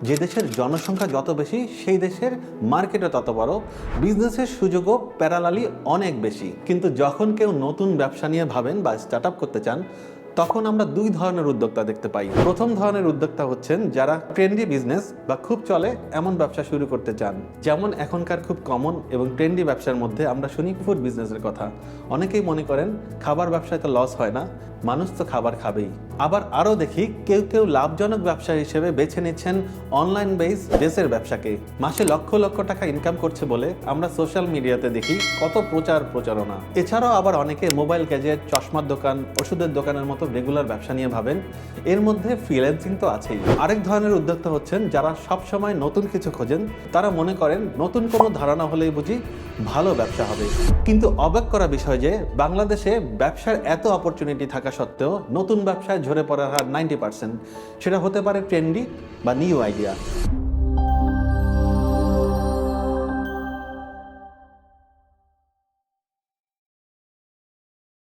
যে দেশের জনসংখ্যা যত বেশি সেই দেশের মার্কেটও তত বড়, বিজনেসের সুযোগও প্যারালালি অনেক বেশি। কিন্তু যখন কেউ নতুন ব্যবসা নিয়ে ভাবেন বা স্টার্ট আপ করতে চান, তখন আমরা দুই ধরনের উদ্যোক্তা দেখতে পাই। প্রথম ধরনের উদ্যোক্তা হচ্ছেন যারা ট্রেন্ডি বিজনেস বা খুব চলে এমন ব্যবসা শুরু করতে চান। যেমন এখনকার খুব কমন এবং ট্রেন্ডি ব্যবসার মধ্যে আমরা শুনি ফুড বিজনেসের কথা। অনেকেই মনে করেন খাবার ব্যবসায় তো লস হয় না, মানুষ তো খাবার খাবেই। আবার আরও দেখি কেউ কেউ লাভজনক ব্যবসা হিসেবে বেছে নিচ্ছেন অনলাইন বেস ড্রেসের ব্যবসাকে। মাসে লক্ষ লক্ষ টাকা ইনকাম করছে বলে আমরা সোশ্যাল মিডিয়াতে দেখি কত প্রচারণা। এছাড়াও আবার অনেকে মোবাইল গ্যাজেট, চশমার দোকান, ওষুধের দোকানের মতো রেগুলার ব্যবসা নিয়ে ভাবেন। এর মধ্যে ফ্রিল্যান্সিং তো আছেই। আরেক ধরনের উদ্যোক্তা হচ্ছেন যারা সবসময় নতুন কিছু খোঁজেন। তারা মনে করেন নতুন কোনো ধারণা হলেই বুঝি ভালো ব্যবসা হবে। কিন্তু অবাক করা বিষয় যে বাংলাদেশে ব্যবসার এত অপরচুনিটি থাকা সত্ত্বেও নতুন ব্যবসায় ঝরে পড়ার হার 90%। সেটা হতে পারে ট্রেন্ডি বা নিউ আইডিয়া।